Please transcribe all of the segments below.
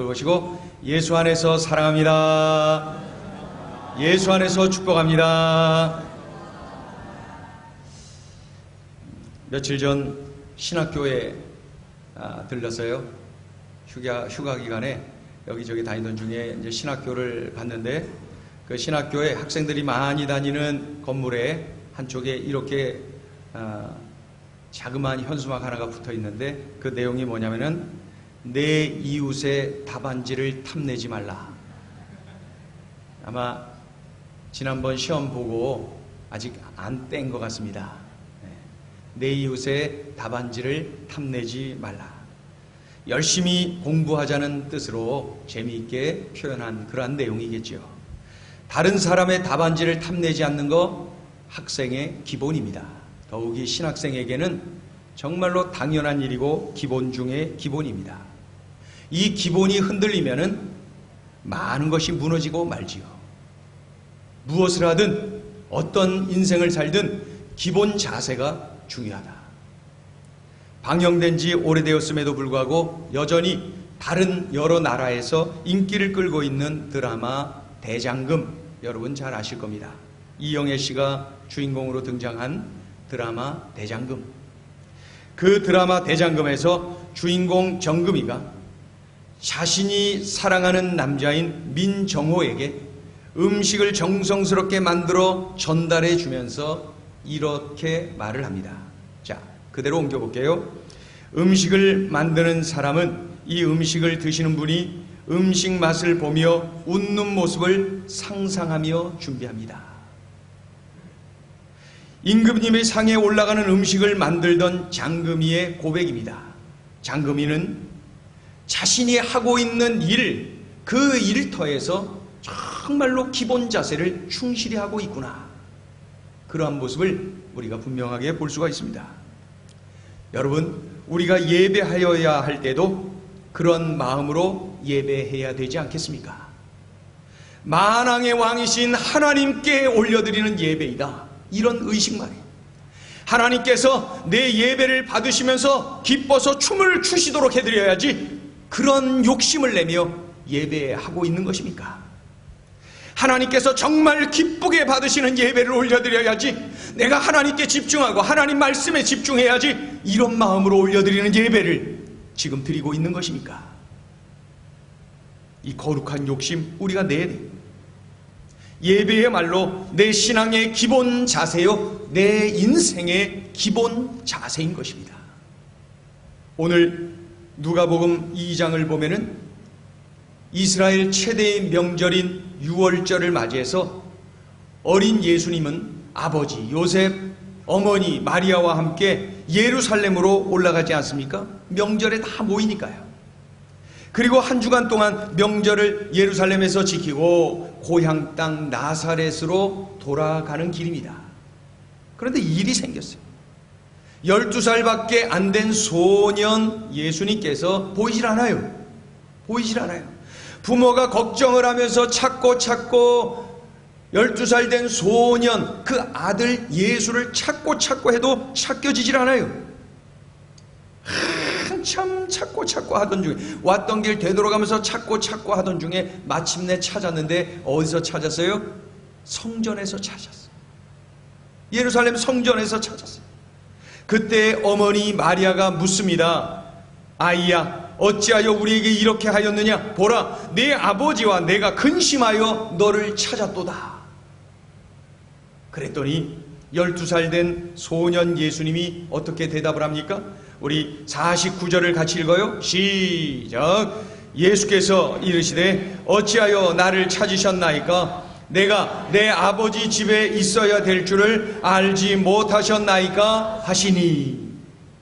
보시고 예수 안에서 사랑합니다. 예수 안에서 축복합니다. 며칠 전 신학교에 들렀어요. 휴가 기간에 여기저기 다니던 중에 이제 신학교를 갔는데, 그 신학교에 학생들이 많이 다니는 건물에 한쪽에 이렇게 자그마한 현수막 하나가 붙어 있는데, 그 내용이 뭐냐면은 내 이웃의 답안지를 탐내지 말라. 아마 지난번 시험 보고 아직 안 뗀 것 같습니다. 내 이웃의 답안지를 탐내지 말라. 열심히 공부하자는 뜻으로 재미있게 표현한 그러한 내용이겠죠. 다른 사람의 답안지를 탐내지 않는 거 학생의 기본입니다. 더욱이 신학생에게는 정말로 당연한 일이고 기본 중의 기본입니다. 이 기본이 흔들리면은 많은 것이 무너지고 말지요. 무엇을 하든 어떤 인생을 살든 기본 자세가 중요하다. 방영된 지 오래되었음에도 불구하고 여전히 다른 여러 나라에서 인기를 끌고 있는 드라마 대장금, 여러분 잘 아실 겁니다. 이영애 씨가 주인공으로 등장한 드라마 대장금. 그 드라마 대장금에서 주인공 정금이가 자신이 사랑하는 남자인 민정호에게 음식을 정성스럽게 만들어 전달해 주면서 이렇게 말을 합니다. 자, 그대로 옮겨볼게요. 음식을 만드는 사람은 이 음식을 드시는 분이 음식 맛을 보며 웃는 모습을 상상하며 준비합니다. 임금님의 상에 올라가는 음식을 만들던 장금이의 고백입니다. 장금이는 자신이 하고 있는 일, 그 일터에서 정말로 기본 자세를 충실히 하고 있구나. 그러한 모습을 우리가 분명하게 볼 수가 있습니다. 여러분, 우리가 예배하여야 할 때도 그런 마음으로 예배해야 되지 않겠습니까? 만왕의 왕이신 하나님께 올려드리는 예배이다. 이런 의식 말이에요. 하나님께서 내 예배를 받으시면서 기뻐서 춤을 추시도록 해드려야지 그런 욕심을 내며 예배하고 있는 것입니까? 하나님께서 정말 기쁘게 받으시는 예배를 올려드려야지, 내가 하나님께 집중하고 하나님 말씀에 집중해야지, 이런 마음으로 올려드리는 예배를 지금 드리고 있는 것입니까? 이 거룩한 욕심 우리가 내야 돼요. 예배야말로 내 신앙의 기본 자세요, 내 인생의 기본 자세인 것입니다. 오늘 누가복음 2장을 보면은 이스라엘 최대의 명절인 유월절을 맞이해서 어린 예수님은 아버지 요셉, 어머니 마리아와 함께 예루살렘으로 올라가지 않습니까? 명절에 다 모이니까요. 그리고 한 주간 동안 명절을 예루살렘에서 지키고 고향 땅 나사렛으로 돌아가는 길입니다. 그런데 일이 생겼어요. 12살밖에 안 된 소년 예수님께서 보이질 않아요. 보이질 않아요. 부모가 걱정을 하면서 찾고 12살 된 소년, 그 아들 예수를 찾고 해도 찾겨지질 않아요. 한참 찾고 하던 중에, 왔던 길 되돌아가면서 찾고 하던 중에 마침내 찾았는데, 어디서 찾았어요? 성전에서 찾았어요. 예루살렘 성전에서 찾았어요. 그때 어머니 마리아가 묻습니다. 아이야, 어찌하여 우리에게 이렇게 하였느냐? 보라, 내 아버지와 내가 근심하여 너를 찾았도다. 그랬더니 12살 된 소년 예수님이 어떻게 대답을 합니까? 우리 49절을 같이 읽어요. 시작. 예수께서 이르시되 어찌하여 나를 찾으셨나이까? 내가 내 아버지 집에 있어야 될 줄을 알지 못하셨나이까? 하시니,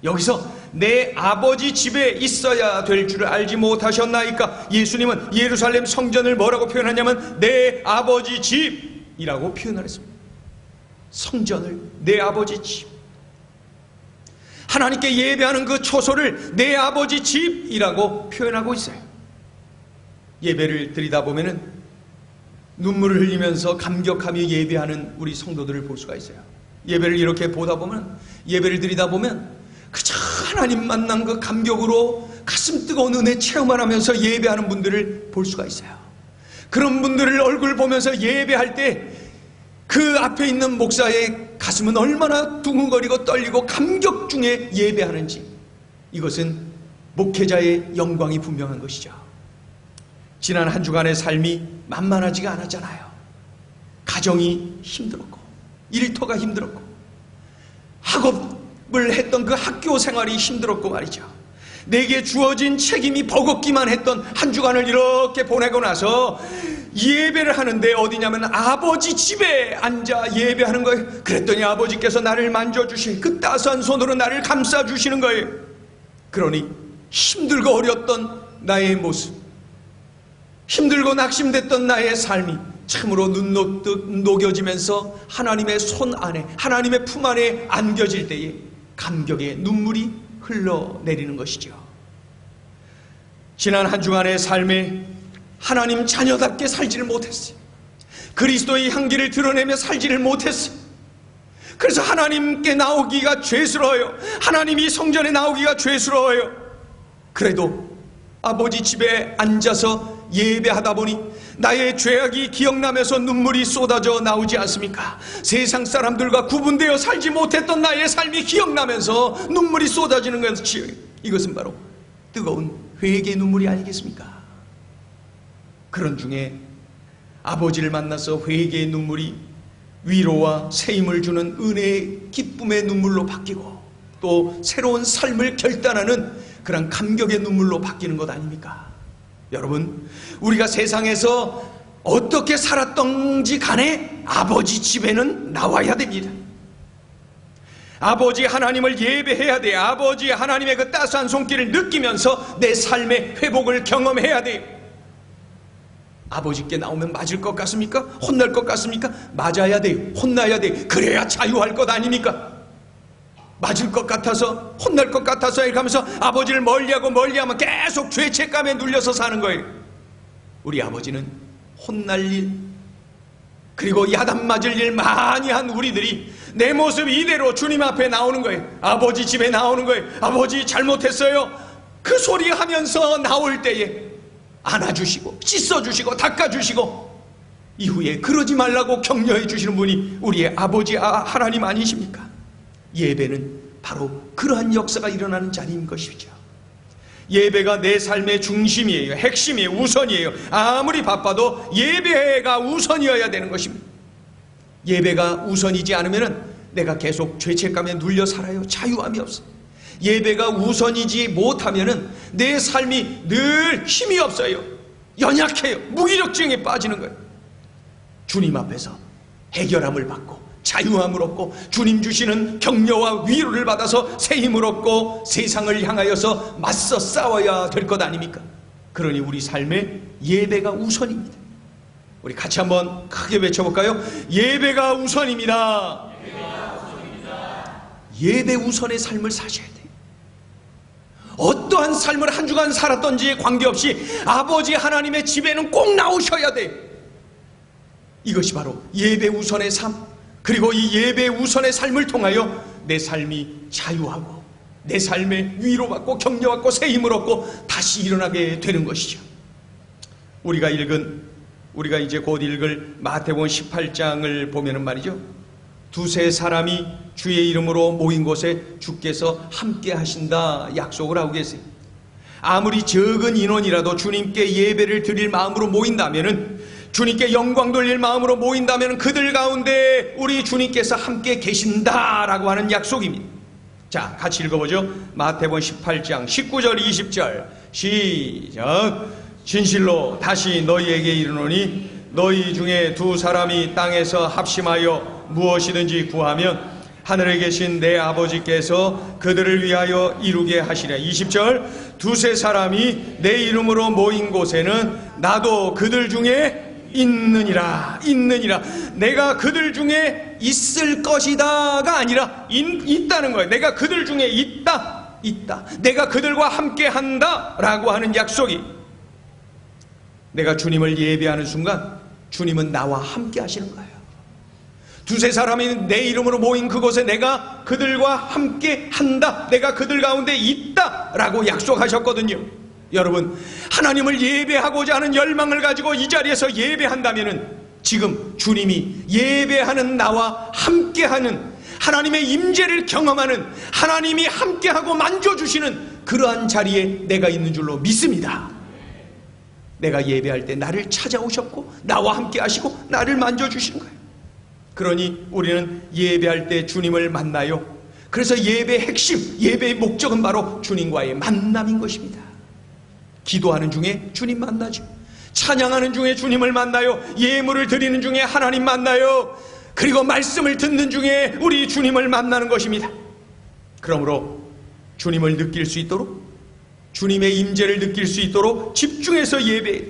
여기서 내 아버지 집에 있어야 될 줄을 알지 못하셨나이까? 예수님은 예루살렘 성전을 뭐라고 표현하냐면 내 아버지 집이라고 표현을 했습니다. 성전을 내 아버지 집, 하나님께 예배하는 그 초소를 내 아버지 집이라고 표현하고 있어요. 예배를 드리다 보면은 눈물을 흘리면서 감격하며 예배하는 우리 성도들을 볼 수가 있어요. 예배를 이렇게 보다 보면, 예배를 드리다 보면 그저 하나님 만난 그 감격으로 가슴 뜨거운 은혜 체험을 하면서 예배하는 분들을 볼 수가 있어요. 그런 분들을 얼굴 보면서 예배할 때 그 앞에 있는 목사의 가슴은 얼마나 두근거리고 떨리고 감격 중에 예배하는지, 이것은 목회자의 영광이 분명한 것이죠. 지난 한 주간의 삶이 만만하지가 않았잖아요. 가정이 힘들었고, 일터가 힘들었고, 학업을 했던 그 학교 생활이 힘들었고 말이죠. 내게 주어진 책임이 버겁기만 했던 한 주간을 이렇게 보내고 나서 예배를 하는데, 어디냐면 아버지 집에 앉아 예배하는 거예요. 그랬더니 아버지께서 나를 만져주시, 그 따스한 손으로 나를 감싸주시는 거예요. 그러니 힘들고 어렸던 나의 모습, 힘들고 낙심됐던 나의 삶이 참으로 눈 녹듯 녹여지면서 하나님의 손 안에, 하나님의 품 안에 안겨질 때에 감격의 눈물이 흘러내리는 것이죠. 지난 한 주간의 삶에 하나님 자녀답게 살지를 못했어요. 그리스도의 향기를 드러내며 살지를 못했어요. 그래서 하나님께 나오기가 죄스러워요. 하나님이 성전에 나오기가 죄스러워요. 그래도 아버지 집에 앉아서 예배하다 보니 나의 죄악이 기억나면서 눈물이 쏟아져 나오지 않습니까? 세상 사람들과 구분되어 살지 못했던 나의 삶이 기억나면서 눈물이 쏟아지는 것이, 이것은 바로 뜨거운 회개의 눈물이 아니겠습니까? 그런 중에 아버지를 만나서 회개의 눈물이 위로와 새 힘을 주는 은혜의 기쁨의 눈물로 바뀌고, 또 새로운 삶을 결단하는 그런 감격의 눈물로 바뀌는 것 아닙니까? 여러분, 우리가 세상에서 어떻게 살았던지 간에 아버지 집에는 나와야 됩니다. 아버지 하나님을 예배해야 돼요. 아버지 하나님의 그 따스한 손길을 느끼면서 내 삶의 회복을 경험해야 돼요. 아버지께 나오면 맞을 것 같습니까? 혼날 것 같습니까? 맞아야 돼요. 혼나야 돼요. 그래야 자유할 것 아닙니까? 맞을 것 같아서, 혼날 것 같아서 이렇게 하면서 아버지를 멀리하면 계속 죄책감에 눌려서 사는 거예요. 우리 아버지는 혼날 일, 그리고 야단 맞을 일 많이 한 우리들이 내 모습 이대로 주님 앞에 나오는 거예요. 아버지 집에 나오는 거예요. 아버지 잘못했어요. 그 소리 하면서 나올 때에 안아주시고 씻어주시고 닦아주시고, 이후에 그러지 말라고 격려해 주시는 분이 우리의 아버지 하나님 아니십니까? 예배는 바로 그러한 역사가 일어나는 자리인 것이죠. 예배가 내 삶의 중심이에요. 핵심이에요. 우선이에요. 아무리 바빠도 예배가 우선이어야 되는 것입니다. 예배가 우선이지 않으면 내가 계속 죄책감에 눌려 살아요. 자유함이 없어요. 예배가 우선이지 못하면 내 삶이 늘 힘이 없어요. 연약해요. 무기력증에 빠지는 거예요. 주님 앞에서 해결함을 받고 자유함을 얻고 주님 주시는 격려와 위로를 받아서 새 힘을 얻고 세상을 향하여서 맞서 싸워야 될 것 아닙니까? 그러니 우리 삶의 예배가 우선입니다. 우리 같이 한번 크게 외쳐볼까요? 예배가 우선입니다. 예배 우선의 삶을 사셔야 돼요. 어떠한 삶을 한 주간 살았던지에 관계없이 아버지 하나님의 집에는 꼭 나오셔야 돼요. 이것이 바로 예배 우선의 삶, 그리고 이 예배 우선의 삶을 통하여 내 삶이 자유하고 내 삶에 위로받고 격려받고 새 힘을 얻고 다시 일어나게 되는 것이죠. 우리가 이제 곧 읽을 마태복음 18장을 보면은 말이죠, 두세 사람이 주의 이름으로 모인 곳에 주께서 함께 하신다 약속을 하고 계세요. 아무리 적은 인원이라도 주님께 예배를 드릴 마음으로 모인다면은, 주님께 영광 돌릴 마음으로 모인다면 그들 가운데 우리 주님께서 함께 계신다라고 하는 약속입니다. 자, 같이 읽어보죠. 마태복음 18장 19절 20절 시작. 진실로 다시 너희에게 이르노니 너희 중에 두 사람이 땅에서 합심하여 무엇이든지 구하면 하늘에 계신 내 아버지께서 그들을 위하여 이루게 하시랴. 20절 두세 사람이 내 이름으로 모인 곳에는 나도 그들 중에 있느니라. 내가 그들 중에 있을 것이다가 아니라 있다는 거예요. 내가 그들 중에 있다. 내가 그들과 함께 한다라고 하는 약속이, 내가 주님을 예배하는 순간 주님은 나와 함께 하시는 거예요. 두세 사람이 내 이름으로 모인 그곳에 내가 그들과 함께 한다, 내가 그들 가운데 있다 라고 약속하셨거든요. 여러분, 하나님을 예배하고자 하는 열망을 가지고 이 자리에서 예배한다면 지금 주님이 예배하는 나와 함께하는, 하나님의 임재를 경험하는, 하나님이 함께하고 만져주시는 그러한 자리에 내가 있는 줄로 믿습니다. 내가 예배할 때 나를 찾아오셨고 나와 함께 하시고 나를 만져주시는 거예요. 그러니 우리는 예배할 때 주님을 만나요. 그래서 예배의 핵심, 예배의 목적은 바로 주님과의 만남인 것입니다. 기도하는 중에 주님 만나죠. 찬양하는 중에 주님을 만나요. 예물을 드리는 중에 하나님 만나요. 그리고 말씀을 듣는 중에 우리 주님을 만나는 것입니다. 그러므로 주님을 느낄 수 있도록, 주님의 임재를 느낄 수 있도록 집중해서 예배,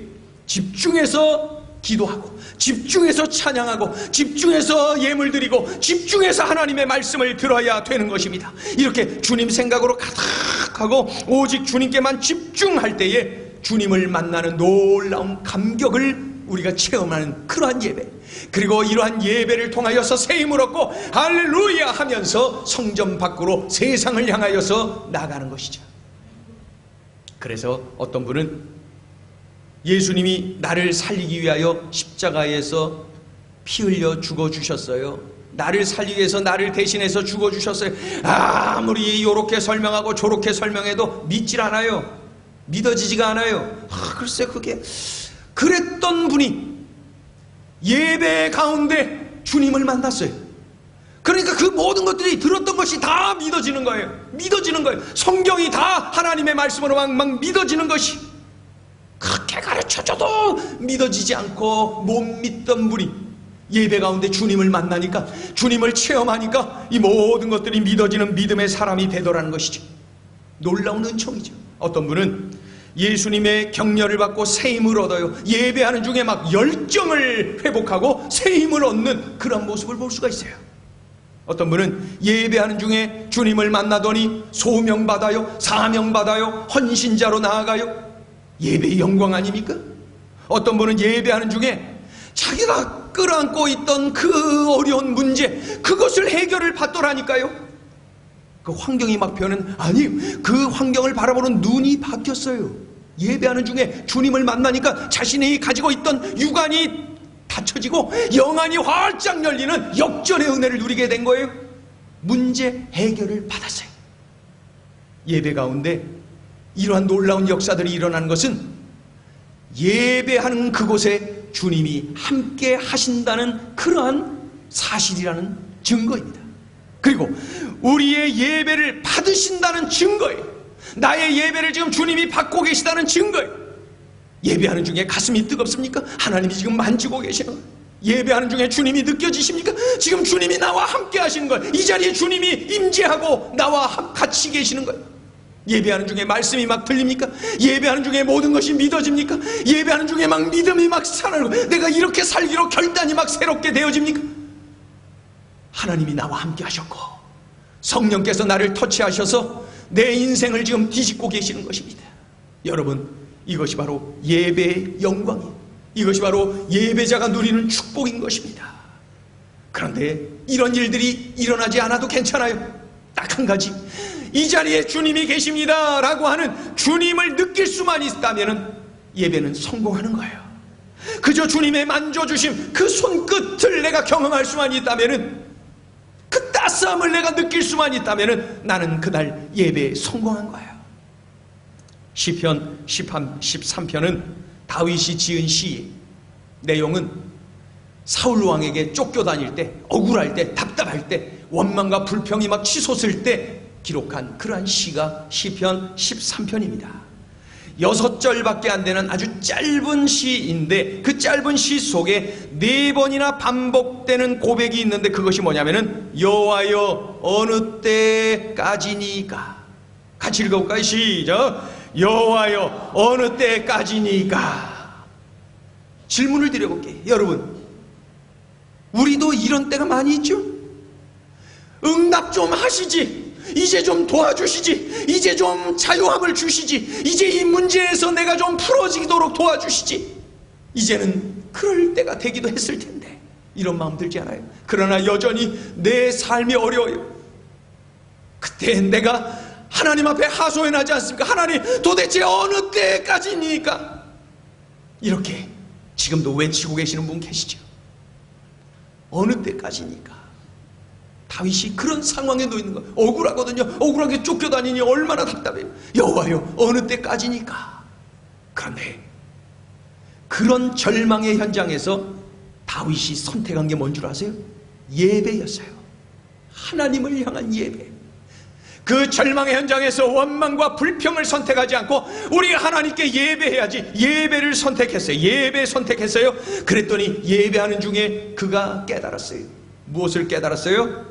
집중해서 기도하고, 집중해서 찬양하고, 집중해서 예물 드리고, 집중해서 하나님의 말씀을 들어야 되는 것입니다. 이렇게 주님 생각으로 가득하고 오직 주님께만 집중할 때에 주님을 만나는 놀라운 감격을 우리가 체험하는 그러한 예배, 그리고 이러한 예배를 통하여서 새 힘을 얻고 할렐루야 하면서 성전 밖으로 세상을 향하여서 나가는 것이죠. 그래서 어떤 분은 예수님이 나를 살리기 위하여 십자가에서 피 흘려 죽어주셨어요. 나를 살리기 위해서 나를 대신해서 죽어주셨어요. 아무리 요렇게 설명하고 저렇게 설명해도 믿질 않아요. 믿어지지가 않아요. 글쎄 그게 그랬던 분이 예배 가운데 주님을 만났어요. 그러니까 그 모든 것들이 들었던 것이 다 믿어지는 거예요. 믿어지는 거예요. 성경이 다 하나님의 말씀으로 막 믿어지는 것이, 그렇게 가르쳐줘도 믿어지지 않고 못 믿던 분이 예배 가운데 주님을 만나니까, 주님을 체험하니까 이 모든 것들이 믿어지는 믿음의 사람이 되더라는 것이죠. 놀라운 은총이죠. 어떤 분은 예수님의 격려를 받고 새 힘을 얻어요. 예배하는 중에 막 열정을 회복하고 새 힘을 얻는 그런 모습을 볼 수가 있어요. 어떤 분은 예배하는 중에 주님을 만나더니 소명받아요, 사명받아요, 헌신자로 나아가요. 예배의 영광 아닙니까? 어떤 분은 예배하는 중에 자기가 끌어안고 있던 그 어려운 문제, 그것을 해결을 받더라니까요. 그 환경이 막 변한, 아니, 그 환경을 바라보는 눈이 바뀌었어요. 예배하는 중에 주님을 만나니까 자신이 가지고 있던 육안이 닫혀지고 영안이 활짝 열리는 역전의 은혜를 누리게 된 거예요. 문제 해결을 받았어요. 예배 가운데 이러한 놀라운 역사들이 일어나는 것은 예배하는 그곳에 주님이 함께 하신다는 그러한 사실이라는 증거입니다. 그리고 우리의 예배를 받으신다는 증거예요. 나의 예배를 지금 주님이 받고 계시다는 증거예요. 예배하는 중에 가슴이 뜨겁습니까? 하나님이 지금 만지고 계시는 거예요. 예배하는 중에 주님이 느껴지십니까? 지금 주님이 나와 함께 하시는 거예요. 이 자리에 주님이 임재하고 나와 같이 계시는 거예요. 예배하는 중에 말씀이 막 들립니까? 예배하는 중에 모든 것이 믿어집니까? 예배하는 중에 막 믿음이 막 살아나고 내가 이렇게 살기로 결단이 막 새롭게 되어집니까? 하나님이 나와 함께 하셨고 성령께서 나를 터치하셔서 내 인생을 지금 뒤집고 계시는 것입니다. 여러분, 이것이 바로 예배의 영광이에요. 이것이 바로 예배자가 누리는 축복인 것입니다. 그런데 이런 일들이 일어나지 않아도 괜찮아요. 딱 한 가지, 이 자리에 주님이 계십니다 라고 하는 주님을 느낄 수만 있다면 예배는 성공하는 거예요. 그저 주님의 만져주심, 그 손끝을 내가 경험할 수만 있다면, 그 따스함을 내가 느낄 수만 있다면 나는 그날 예배에 성공한 거예요. 시편 13편은 다윗이 지은 시, 내용은 사울 왕에게 쫓겨다닐 때, 억울할 때, 답답할 때, 원망과 불평이 막 치솟을 때 기록한 그러한 시가 시편 13편입니다. 6절밖에 안 되는 아주 짧은 시인데 그 짧은 시 속에 4번이나 반복되는 고백이 있는데 그것이 뭐냐면은 여호와여 어느 때까지니까. 같이 읽어볼까요? 시작. 여호와여 어느 때까지니까. 질문을 드려볼게요. 여러분, 우리도 이런 때가 많이 있죠? 응답 좀 하시지, 이제 좀 도와주시지, 이제 좀 자유함을 주시지, 이제 이 문제에서 내가 좀 풀어지도록 도와주시지. 이제는 그럴 때가 되기도 했을 텐데 이런 마음 들지 않아요? 그러나 여전히 내 삶이 어려워요. 그때 내가 하나님 앞에 하소연하지 않습니까? 하나님, 도대체 어느 때까지니까? 이렇게 지금도 외치고 계시는 분 계시죠? 어느 때까지니까? 다윗이 그런 상황에 놓이는 거예요. 억울하거든요. 억울하게 쫓겨다니니 얼마나 답답해요. 여호와여, 어느 때까지니까? 그런데 그런 절망의 현장에서 다윗이 선택한 게 뭔 줄 아세요? 예배였어요. 하나님을 향한 예배. 그 절망의 현장에서 원망과 불평을 선택하지 않고 우리가 하나님께 예배해야지, 예배를 선택했어요. 예배 선택했어요. 그랬더니 예배하는 중에 그가 깨달았어요. 무엇을 깨달았어요?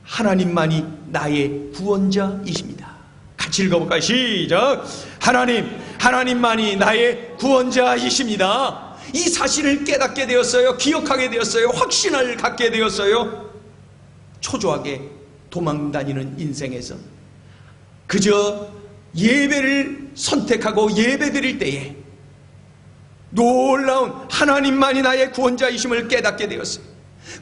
하나님만이 나의 구원자이십니다. 같이 읽어볼까요? 시작. 하나님만이 나의 구원자이십니다. 이 사실을 깨닫게 되었어요. 기억하게 되었어요. 확신을 갖게 되었어요. 초조하게 도망다니는 인생에서 그저 예배를 선택하고 예배 드릴 때에 놀라운 하나님만이 나의 구원자이심을 깨닫게 되었어요.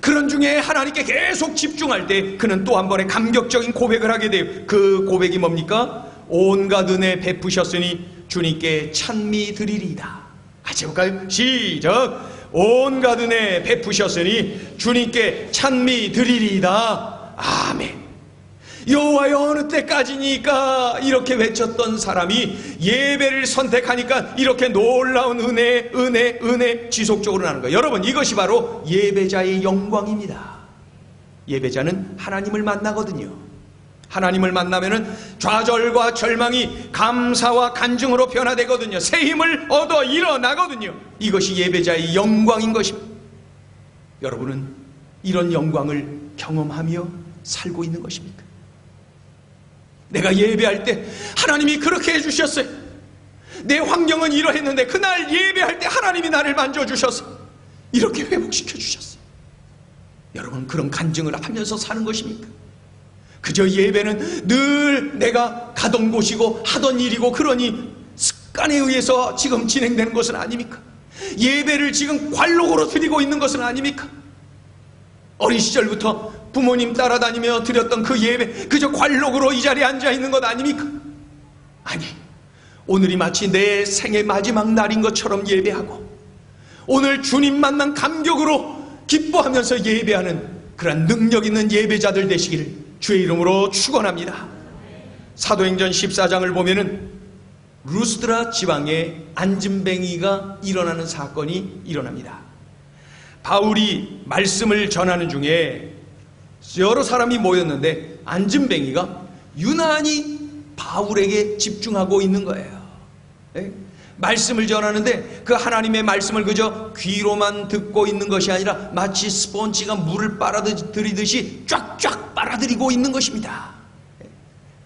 그런 중에 하나님께 계속 집중할 때 그는 또 한 번의 감격적인 고백을 하게 돼요. 그 고백이 뭡니까? 온갖 은혜 베푸셨으니 주님께 찬미 드리리이다. 같이 해볼까요? 시작. 온갖 은혜 베푸셨으니 주님께 찬미 드리리이다. 아멘. 여호와여, 어느 때까지니까? 이렇게 외쳤던 사람이 예배를 선택하니까 이렇게 놀라운 은혜 지속적으로 나는 거예요. 여러분, 이것이 바로 예배자의 영광입니다. 예배자는 하나님을 만나거든요. 하나님을 만나면은 좌절과 절망이 감사와 간증으로 변화되거든요. 새 힘을 얻어 일어나거든요. 이것이 예배자의 영광인 것입니다. 여러분은 이런 영광을 경험하며 살고 있는 것입니까? 내가 예배할 때 하나님이 그렇게 해주셨어요. 내 환경은 이러했는데 그날 예배할 때 하나님이 나를 만져주셔서 이렇게 회복시켜 주셨어요. 여러분, 그런 간증을 하면서 사는 것입니까? 그저 예배는 늘 내가 가던 곳이고 하던 일이고 그러니 습관에 의해서 지금 진행되는 것은 아닙니까? 예배를 지금 관록으로 드리고 있는 것은 아닙니까? 어린 시절부터 부모님 따라다니며 드렸던 그 예배 그저 관록으로 이 자리에 앉아있는 것 아닙니까? 아니, 오늘이 마치 내 생의 마지막 날인 것처럼 예배하고 오늘 주님 만난 감격으로 기뻐하면서 예배하는 그런 능력 있는 예배자들 되시기를 주의 이름으로 축원합니다. 사도행전 14장을 보면은 루스드라 지방에 안진뱅이가 일어나는 사건이 일어납니다. 바울이 말씀을 전하는 중에 여러 사람이 모였는데 안진뱅이가 유난히 바울에게 집중하고 있는 거예요. 네? 말씀을 전하는데 그 하나님의 말씀을 그저 귀로만 듣고 있는 것이 아니라 마치 스펀지가 물을 빨아들이듯이 쫙쫙 빨아들이고 있는 것입니다.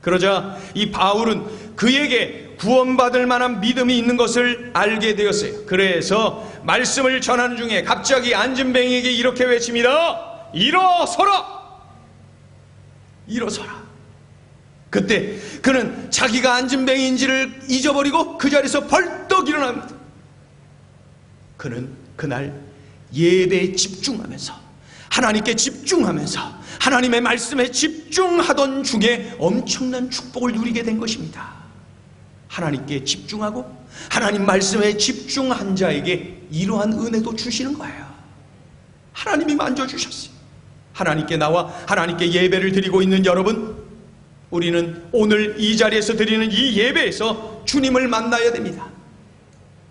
그러자 이 바울은 그에게 구원받을 만한 믿음이 있는 것을 알게 되었어요. 그래서 말씀을 전하는 중에 갑자기 안진뱅이에게 이렇게 외칩니다. 일어서라! 일어서라. 그때 그는 자기가 안진뱅이인지를 잊어버리고 그 자리에서 벌떡 일어납니다. 그는 그날 예배에 집중하면서 하나님께 집중하면서 하나님의 말씀에 집중하던 중에 엄청난 축복을 누리게 된 것입니다. 하나님께 집중하고 하나님 말씀에 집중한 자에게 이러한 은혜도 주시는 거예요. 하나님이 만져주셨어요. 하나님께 나와 하나님께 예배를 드리고 있는 여러분, 우리는 오늘 이 자리에서 드리는 이 예배에서 주님을 만나야 됩니다.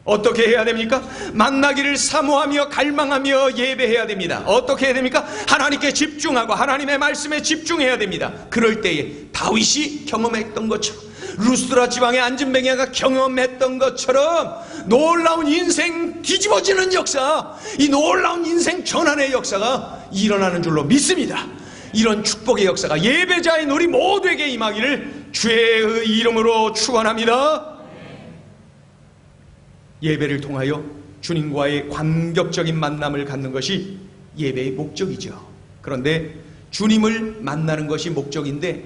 어떻게 해야 됩니까? 만나기를 사모하며 갈망하며 예배해야 됩니다. 어떻게 해야 됩니까? 하나님께 집중하고 하나님의 말씀에 집중해야 됩니다. 그럴 때에 다윗이 경험했던 것처럼, 루스드라 지방의 안진뱅이가 경험했던 것처럼 놀라운 인생 뒤집어지는 역사, 이 놀라운 인생 전환의 역사가 일어나는 줄로 믿습니다. 이런 축복의 역사가 예배자인 우리 모두에게 임하기를 주의 이름으로 축원합니다. 예배를 통하여 주님과의 관격적인 만남을 갖는 것이 예배의 목적이죠. 그런데 주님을 만나는 것이 목적인데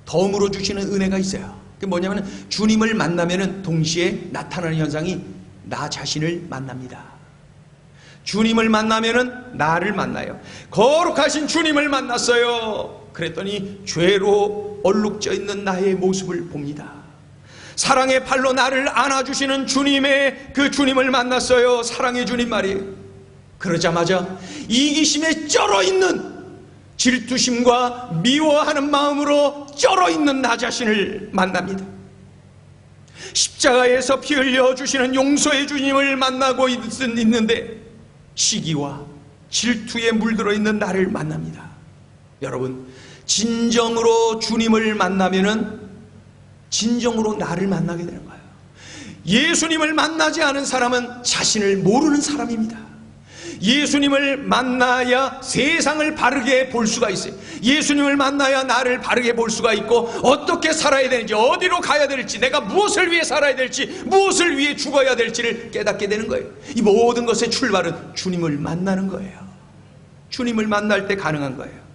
덤으로 주시는 은혜가 있어요. 그게 뭐냐면 주님을 만나면은 동시에 나타나는 현상이 나 자신을 만납니다. 주님을 만나면은 나를 만나요. 거룩하신 주님을 만났어요. 그랬더니 죄로 얼룩져 있는 나의 모습을 봅니다. 사랑의 팔로 나를 안아주시는 주님의 그 주님을 만났어요. 사랑의 주님 말이에요. 그러자마자 이기심에 쩔어있는, 질투심과 미워하는 마음으로 쩔어있는 나 자신을 만납니다. 십자가에서 피 흘려주시는 용서의 주님을 만나고 있는데 시기와 질투에 물들어 있는 나를 만납니다. 여러분, 진정으로 주님을 만나면은 진정으로 나를 만나게 되는 거예요. 예수님을 만나지 않은 사람은 자신을 모르는 사람입니다. 예수님을 만나야 세상을 바르게 볼 수가 있어요. 예수님을 만나야 나를 바르게 볼 수가 있고, 어떻게 살아야 되는지, 어디로 가야 될지, 내가 무엇을 위해 살아야 될지, 무엇을 위해 죽어야 될지를 깨닫게 되는 거예요. 이 모든 것의 출발은 주님을 만나는 거예요. 주님을 만날 때 가능한 거예요.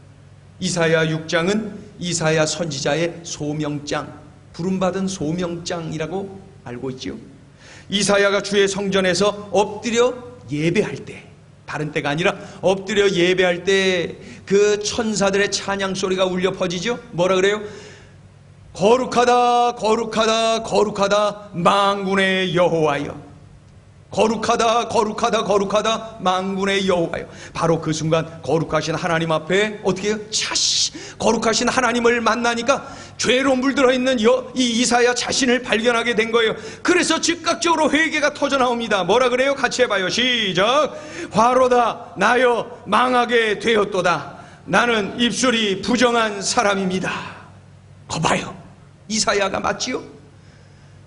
이사야 6장은 이사야 선지자의 소명장, 부름받은 소명장이라고 알고 있지요. 이사야가 주의 성전에서 엎드려 예배할 때, 다른 때가 아니라 엎드려 예배할 때 그 천사들의 찬양 소리가 울려 퍼지죠. 뭐라 그래요? 거룩하다 거룩하다 거룩하다 만군의 여호와여. 거룩하다 거룩하다 거룩하다 만군의 여호와여. 바로 그 순간 거룩하신 하나님 앞에 어떻게 해요? 거룩하신 하나님을 만나니까 죄로 물들어 있는 이 이사야 자신을 발견하게 된 거예요. 그래서 즉각적으로 회개가 터져 나옵니다. 뭐라 그래요? 같이 해봐요. 시작. 화로다 나여 망하게 되었도다. 나는 입술이 부정한 사람입니다. 거봐요, 이사야가 맞지요?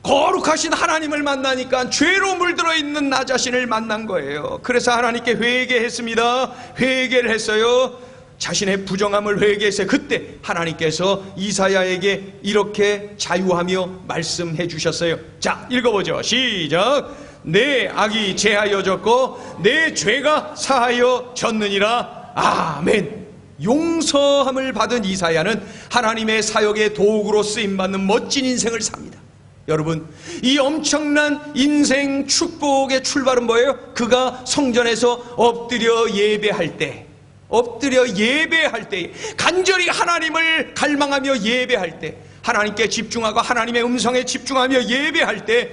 거룩하신 하나님을 만나니까 죄로 물들어 있는 나 자신을 만난 거예요. 그래서 하나님께 회개했습니다. 회개를 했어요. 자신의 부정함을 회개했어요. 그때 하나님께서 이사야에게 이렇게 자유하며 말씀해 주셨어요. 자, 읽어보죠. 시작. 내 악이 제하여졌고 내 죄가 사하여졌느니라. 아멘. 용서함을 받은 이사야는 하나님의 사역의 도구로 쓰임받는 멋진 인생을 삽니다. 여러분, 이 엄청난 인생 축복의 출발은 뭐예요? 그가 성전에서 엎드려 예배할 때, 간절히 하나님을 갈망하며 예배할 때, 하나님께 집중하고 하나님의 음성에 집중하며 예배할 때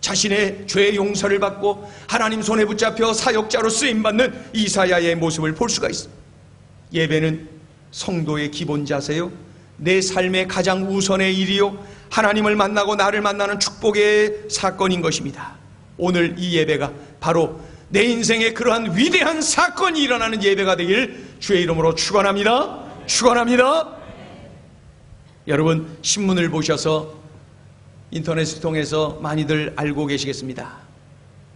자신의 죄 용서를 받고 하나님 손에 붙잡혀 사역자로 쓰임받는 이사야의 모습을 볼 수가 있습니다. 예배는 성도의 기본 자세요, 내 삶의 가장 우선의 일이요, 하나님을 만나고 나를 만나는 축복의 사건인 것입니다. 오늘 이 예배가 바로 내 인생에 그러한 위대한 사건이 일어나는 예배가 되길 주의 이름으로 축원합니다. 축원합니다. 여러분, 신문을 보셔서 인터넷을 통해서 많이들 알고 계시겠습니다.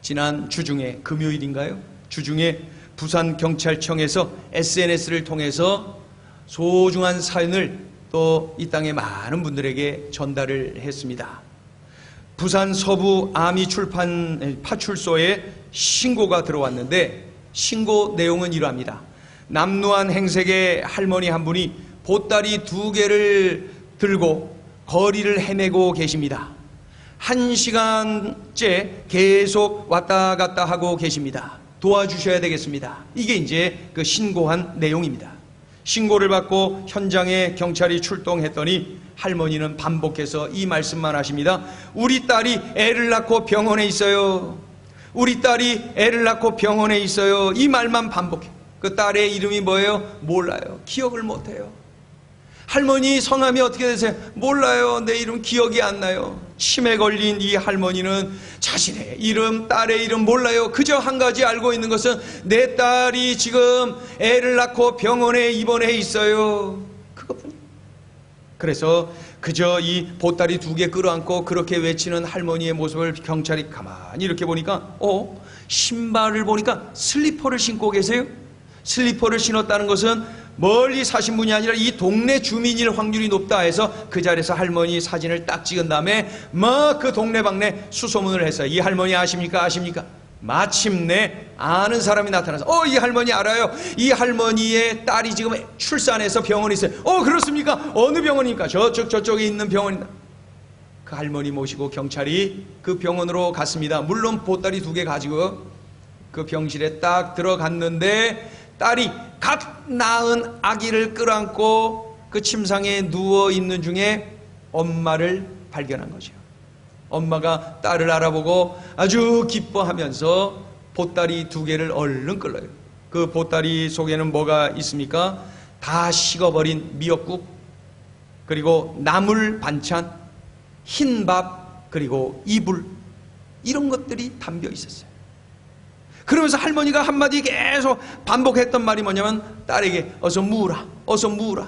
지난 주중에, 금요일인가요? 주중에 부산경찰청에서 SNS를 통해서 소중한 사연을 또 이 땅의 많은 분들에게 전달을 했습니다. 부산 서부 아미 파출소에 신고가 들어왔는데 신고 내용은 이러합니다. 남루한 행색의 할머니 한 분이 보따리 2개를 들고 거리를 헤매고 계십니다. 1시간째 계속 왔다 갔다 하고 계십니다. 도와주셔야 되겠습니다. 이게 이제 그 신고한 내용입니다. 신고를 받고 현장에 경찰이 출동했더니 할머니는 반복해서 이 말씀만 하십니다. 우리 딸이 애를 낳고 병원에 있어요. 우리 딸이 애를 낳고 병원에 있어요. 이 말만 반복해. 그 딸의 이름이 뭐예요? 몰라요. 기억을 못해요. 할머니 성함이 어떻게 되세요? 몰라요. 내 이름 기억이 안 나요. 치매 걸린 이 할머니는 자신의 이름, 딸의 이름 몰라요. 그저 한 가지 알고 있는 것은 내 딸이 지금 애를 낳고 병원에 입원해 있어요. 그것뿐이에요. 그래서 그저 이 보따리 2개 끌어안고 그렇게 외치는 할머니의 모습을 경찰이 가만히 이렇게 보니까 신발을 보니까 슬리퍼를 신고 계세요. 슬리퍼를 신었다는 것은 멀리 사신 분이 아니라 이 동네 주민일 확률이 높다 해서 그 자리에서 할머니 사진을 딱 찍은 다음에 막 그 동네방네 수소문을 했어요. 이 할머니 아십니까? 아십니까? 마침내 아는 사람이 나타나서 이 할머니 알아요. 이 할머니의 딸이 지금 출산해서 병원에 있어요. 그렇습니까? 어느 병원입니까? 저쪽에 있는 병원이다. 그 할머니 모시고 경찰이 그 병원으로 갔습니다. 물론 보따리 2개 가지고 그 병실에 딱 들어갔는데 딸이 갓 낳은 아기를 끌어안고 그 침상에 누워있는 중에 엄마를 발견한 거죠. 엄마가 딸을 알아보고 아주 기뻐하면서 보따리 2개를 얼른 끌어요. 그 보따리 속에는 뭐가 있습니까? 다 식어버린 미역국, 그리고 나물 반찬, 흰밥, 그리고 이불, 이런 것들이 담겨 있었어요. 그러면서 할머니가 한마디 계속 반복했던 말이 뭐냐면 딸에게 어서 무으라, 어서 무으라.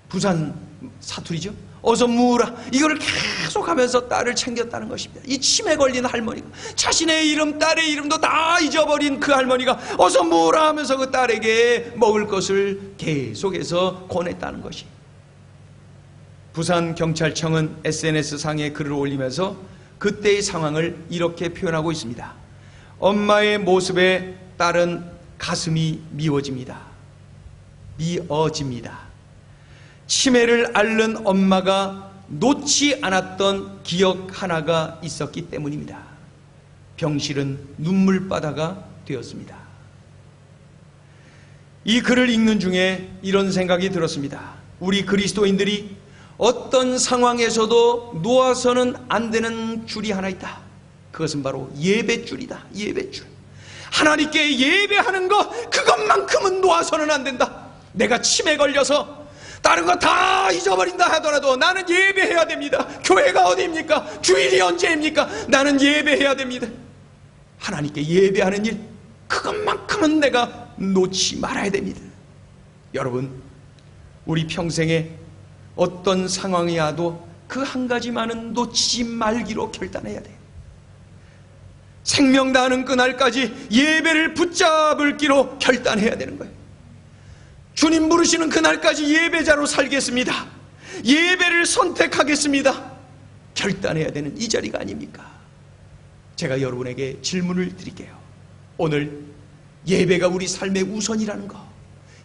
부산 사투리죠. 어서 무으라. 이거를 계속 하면서 딸을 챙겼다는 것입니다. 이 치매 걸린 할머니가 자신의 이름, 딸의 이름도 다 잊어버린 그 할머니가 어서 무으라 하면서 그 딸에게 먹을 것을 계속해서 권했다는 것이. 부산경찰청은 SNS상에 글을 올리면서 그때의 상황을 이렇게 표현하고 있습니다. 엄마의 모습에 딸은 가슴이 미워집니다. 미어집니다. 치매를 앓는 엄마가 놓지 않았던 기억 하나가 있었기 때문입니다. 병실은 눈물바다가 되었습니다. 이 글을 읽는 중에 이런 생각이 들었습니다. 우리 그리스도인들이 어떤 상황에서도 놓아서는 안 되는 줄이 하나 있다. 그것은 바로 예배줄이다. 예배줄. 하나님께 예배하는 것, 그것만큼은 놓아서는 안 된다. 내가 치매 걸려서 다른 거 다 잊어버린다 하더라도 나는 예배해야 됩니다. 교회가 어디입니까? 주일이 언제입니까? 나는 예배해야 됩니다. 하나님께 예배하는 일, 그것만큼은 내가 놓지 말아야 됩니다. 여러분, 우리 평생에 어떤 상황이 와도 그 한 가지만은 놓치지 말기로 결단해야 돼요. 생명 다하는 그날까지 예배를 붙잡을 기로 결단해야 되는 거예요. 주님 부르시는 그날까지 예배자로 살겠습니다. 예배를 선택하겠습니다. 결단해야 되는 이 자리가 아닙니까? 제가 여러분에게 질문을 드릴게요. 오늘 예배가 우리 삶의 우선이라는 거,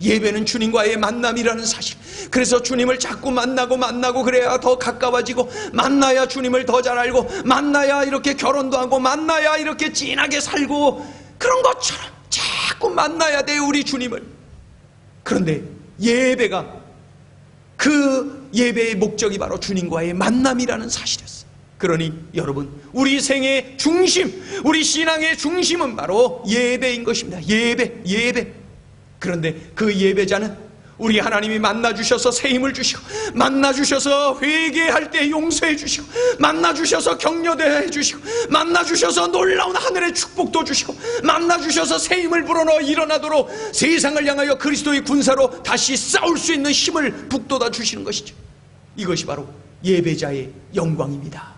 예배는 주님과의 만남이라는 사실. 그래서 주님을 자꾸 만나고 그래야 더 가까워지고, 만나야 주님을 더 잘 알고, 만나야 이렇게 결혼도 하고, 만나야 이렇게 진하게 살고, 그런 것처럼 자꾸 만나야 돼요, 우리 주님을. 그런데 예배가, 그 예배의 목적이 바로 주님과의 만남이라는 사실이었어요. 그러니 여러분, 우리 생의 중심, 우리 신앙의 중심은 바로 예배인 것입니다. 예배. 그런데 그 예배자는 우리 하나님이 만나주셔서 새 힘을 주시고, 만나주셔서 회개할 때 용서해 주시고, 만나주셔서 격려해 주시고, 만나주셔서 놀라운 하늘의 축복도 주시고, 만나주셔서 새 힘을 불어넣어 일어나도록 세상을 향하여 그리스도의 군사로 다시 싸울 수 있는 힘을 북돋아 주시는 것이죠. 이것이 바로 예배자의 영광입니다.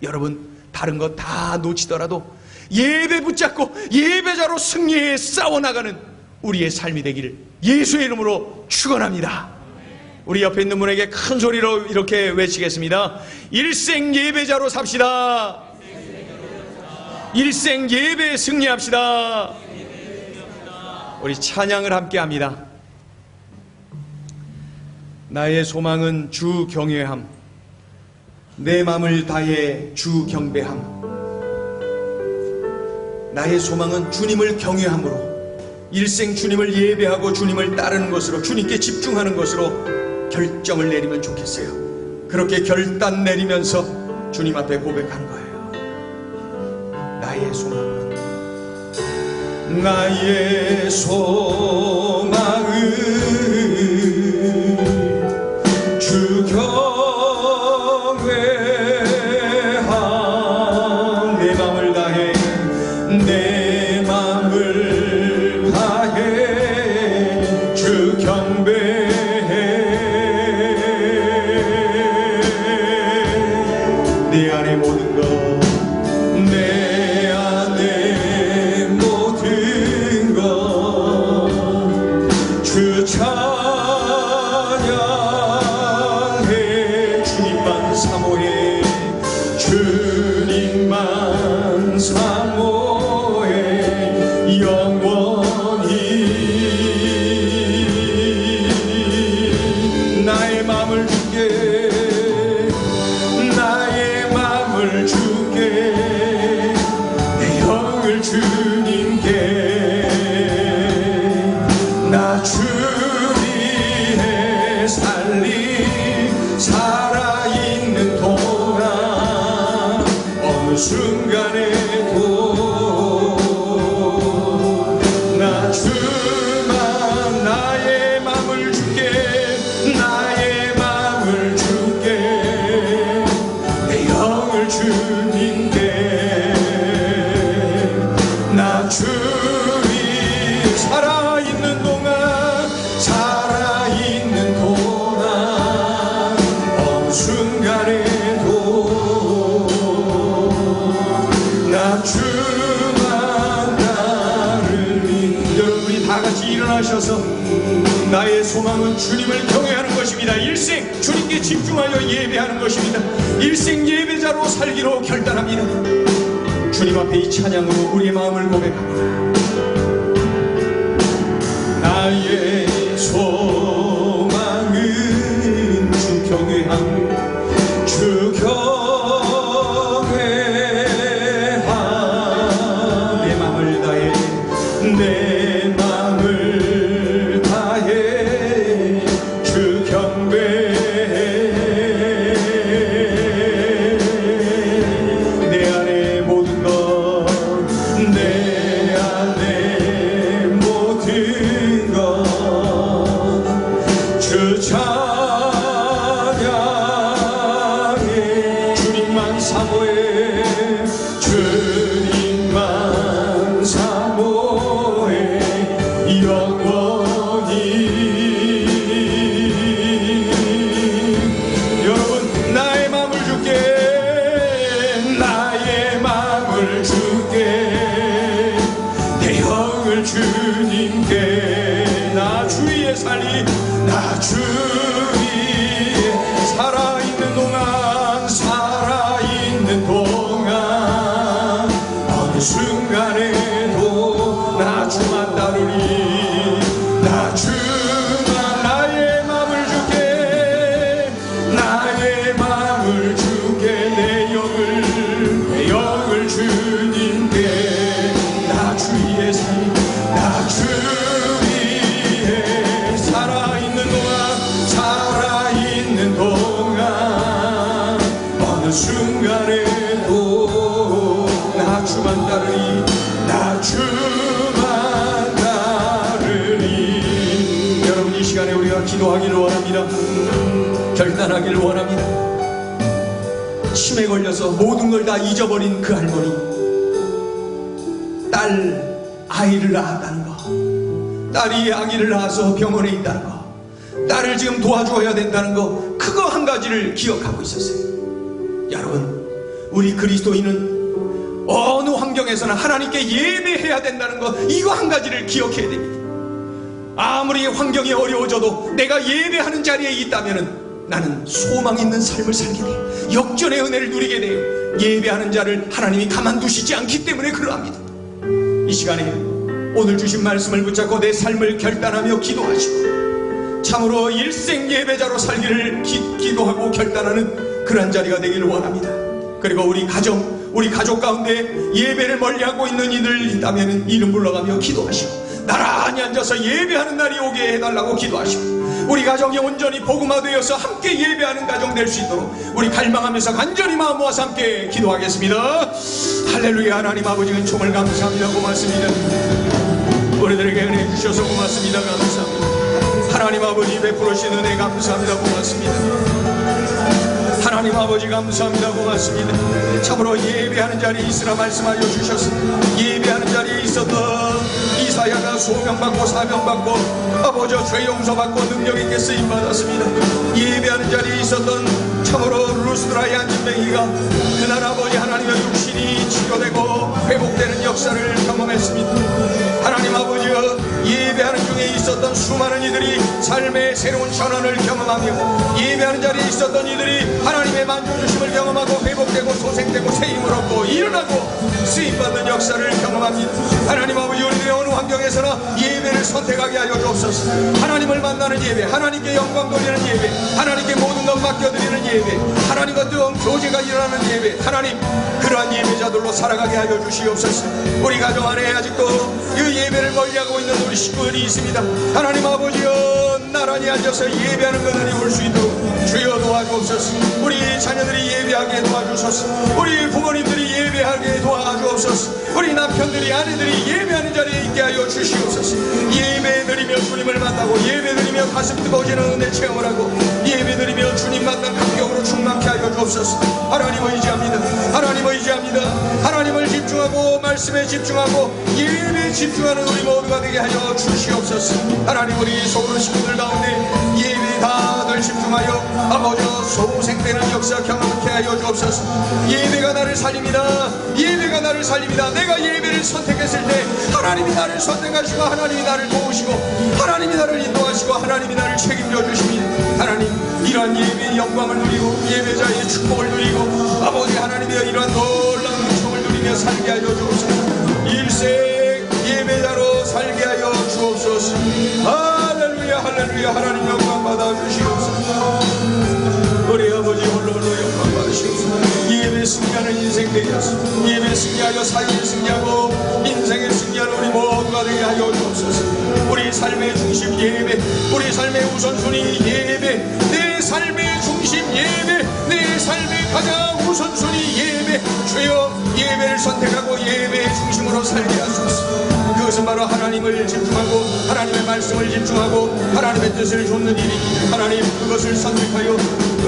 여러분, 다른 것 다 놓치더라도 예배 붙잡고 예배자로 승리해 싸워나가는 우리의 삶이 되기를 예수의 이름으로 축원합니다. 우리 옆에 있는 분에게 큰 소리로 이렇게 외치겠습니다. 일생 예배자로 삽시다. 일생 예배에 승리합시다. 우리 찬양을 함께 합니다. 나의 소망은 주 경외함, 내 맘을 다해 주 경배함. 나의 소망은 주님을 경외함으로, 일생 주님을 예배하고 주님을 따르는 것으로, 주님께 집중하는 것으로 결정을 내리면 좋겠어요. 그렇게 결단 내리면서 주님 앞에 고백하는 거예요. 나의 소망은, 나의 소망은 주 경외함, 내 맘을 다해 내 맘을 다해 주 경배해. 내 안에 모든 것, 내 안에 모든 것 주 찬양해. 주님만 사모해, 주님만 사모해 영원히. 나의 마음을 주게, 나의 마음을 주게, 내 영을 주님께 주만 따르리. 여러분이 다 같이 일어나셔서 나의 소망은 주님을 경외하는 것입니다. 일생 주님께 집중하여 예배하는 것입니다. 일생 예배자로 살기로 결단합니다. 주님 앞에 이 찬양으로 우리의 마음을 고백합니다. 나의 소망은 주 경외함, 주 경외함. 내 맘을 다해, 내 맘을 다해 주 경배해. 내 안에 모든 것, 내 안에 모든 것 주 찬양해. 주님만 사모해, 주님만 사모해 영원히. 여러분, 나의 마음을 주께, 나의 마음을 주께, 내 영을 주님께. 나 주위에 살리, 나 주위에 살아있는 동안, 살아있는 동안 어느 순간에도 나 주만 따르리. 나 주만, 나의 마음을 주께, 나의 마음을 주께, 내 영을 주님께. 나 주위에 살리, 나 주위에 살아있는 동안, 살아있는 동안 어느 순간에도 나 주만 따르리. 나 주만 따르리. 여러분, 이 시간에 우리가 기도하기를 원합니다. 결단하기를 원합니다. 치매 걸려서 모든 걸 다 잊어버린 그 할머니, 아이를 낳았다는 거, 딸이 아기를 낳아서 병원에 있다는 거, 딸을 지금 도와줘야 된다는 거, 그거 한 가지를 기억하고 있었어요. 여러분, 우리 그리스도인은 어느 환경에서나 하나님께 예배해야 된다는 거, 이거 한 가지를 기억해야 됩니다. 아무리 환경이 어려워져도 내가 예배하는 자리에 있다면 나는 소망 있는 삶을 살게 돼요. 역전의 은혜를 누리게 돼요. 예배하는 자를 하나님이 가만두시지 않기 때문에 그러합니다. 이 시간에 오늘 주신 말씀을 붙잡고 내 삶을 결단하며 기도하시고 참으로 일생 예배자로 살기를 기도하고 결단하는 그러한 자리가 되기를 원합니다. 그리고 우리 가족 가운데 예배를 멀리하고 있는 이들 있다면 이름 불러가며 기도하시고 나란히 앉아서 예배하는 날이 오게 해달라고 기도하시고 우리 가정이 온전히 복음화되어서 함께 예배하는 가정 될 수 있도록 우리 갈망하면서 간절히 마음 모아서 함께 기도하겠습니다. 할렐루야. 하나님 아버지 은총을 감사합니다. 고맙습니다. 우리들에게 은혜 주셔서 고맙습니다. 감사합니다. 하나님 아버지 베풀으신 은혜 감사합니다. 고맙습니다. 하나님 아버지 감사합니다. 고맙습니다. 참으로 예배하는 자리에 있으라 말씀하여 주셨습니다. 예배하는 자리에 있었던 이사야가 소명받고 사명받고 아버지 죄 용서받고 능력 있게 쓰임받았습니다. 예배하는 자리에 있었던 참으로 루스드라의 안진뱅이가 그날 아버지 하나님의 육신이 치료되고 회복되는 역사를 경험했습니다. 하나님 아버지여 예배하는 중에 있었던 수많은 이들이 삶의 새로운 전환을 경험하며 예배하는 자리에 있었던 이들이 하나님의 만져주심을 경험하고 회복되고 소생되고 새힘을 얻고 일어나고 쓰임받는 역사를 경험합니다. 하나님 아버지 우리들의 어느 환경에서나 예배를 선택하게 하여 주옵소서. 하나님을 만나는 예배, 하나님께 영광 돌리는 예배, 하나님께 모든 것 맡겨드리는 예배, 하나님과 뜨거운 교제가 일어나는 예배, 하나님 그러한 예배자들로 살아가게 하여 주시옵소서. 우리 가정 안에 아직도 이 예배를 멀리하고 있는 우리 식구들이 있습니다. 하나님 아버지여 나란히 앉아서 예배하는 것들이 올 수 있도록 주여 도와주옵소서. 우리 자녀들이 예배하게 도와주소서. 우리 부모님들이 예배하게 도와주옵소서. 우리 남편들이 아내들이 예배하는 자리에 있게 하여 주시옵소서. 예배드리며 주님을 만나고 예배드리며 가슴 뜨거워지는 은혜 체험을 하고 예배드리며 주님 만난 감격으로 충만케 하여 주옵소서. 하나님을 의지합니다. 하나님을 의지합니다. 하나님을 집중하고 말씀에 집중하고 예배에 집중하는 우리 모두가 되게 하여 주시옵소서. 하나님, 우리 소그룹 식구들 가운데 예배에 다들 집중하여 아버지 소생되는 역사 경험케 하여 주옵소서. 예배가 나를 살립니다. 예배가 나를 살립니다. 내가 예배를 선택했을 때 하나님이 나를 선택하시고 하나님이 나를 도우시고 하나님이 나를 인도하시고 하나님이 나를 책임져 주십니다. 하나님, 이러한 예배의 영광을 누리고 예배자의 축복을 누리고 아버지 하나님의 이러한 놀라운 은총을 누리며 살게 하여 주옵소서. 일생 예배자로 살게 하여 주옵소서. 할렐루야 할렐루야. 하나님 영광 받아 주시옵소서. 우리 아버지 홀로 영광 받으시옵소서. 예배 승리하는 인생 되게 하소서. 예배 승리하여 사회에 승리하고 인생에 승리하는 우리 모두가 되게 하여 주옵소서. 우리 삶의 중심 예배, 우리 삶의 우선순위 예배, 내 삶의 중심 예배, 내 삶의 가장 우선순위 예배. 주여, 예배를 선택하고 예배의 중심으로 살게 하소서. 그것은 바로 하나님을 집중하고 하나님의 말씀을 집중하고 하나님의 뜻을 좇는 일입니다. 하나님, 그것을 선택하여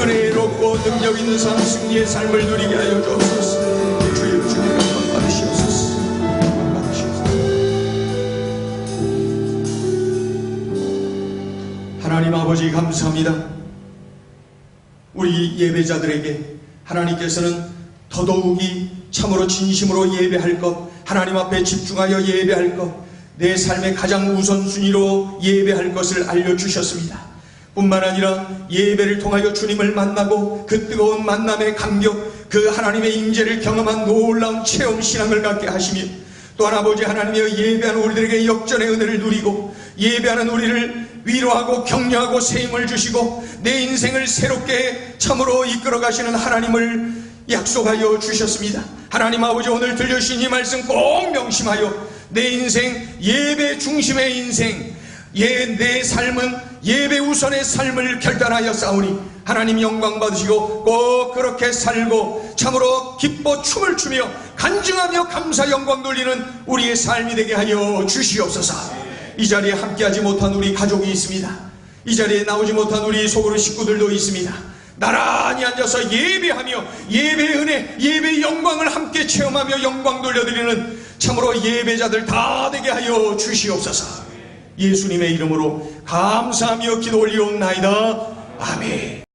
은혜롭고 능력 있는 삶, 승리의 삶을 누리게 하여 주옵소서. 주여, 주님 받으시옵소서. 받으시옵소서. 하나님 아버지, 감사합니다. 우리 예배자들에게 하나님께서는 더더욱이 참으로 진심으로 예배할 것, 하나님 앞에 집중하여 예배할 것, 내 삶의 가장 우선순위로 예배할 것을 알려주셨습니다. 뿐만 아니라 예배를 통하여 주님을 만나고 그 뜨거운 만남의 감격, 그 하나님의 임재를 경험한 놀라운 체험 신앙을 갖게 하시며, 또한 아버지 하나님의 예배하는 우리들에게 역전의 은혜를 누리고 예배하는 우리를 위로하고 격려하고 세임을 주시고 내 인생을 새롭게 참으로 이끌어 가시는 하나님을 약속하여 주셨습니다. 하나님 아버지, 오늘 들려주신 이 말씀 꼭 명심하여 내 인생, 예배 중심의 인생, 내 삶은 예배 우선의 삶을 결단하여 싸우니 하나님 영광 받으시고 꼭 그렇게 살고 참으로 기뻐 춤을 추며 간증하며 감사 영광 돌리는 우리의 삶이 되게 하여 주시옵소서. 이 자리에 함께하지 못한 우리 가족이 있습니다. 이 자리에 나오지 못한 우리 소그룹 식구들도 있습니다. 나란히 앉아서 예배하며 예배의 은혜, 예배의 영광을 함께 체험하며 영광 돌려드리는 참으로 예배자들 다 되게 하여 주시옵소서. 예수님의 이름으로 감사하며 기도 올리옵나이다. 아멘.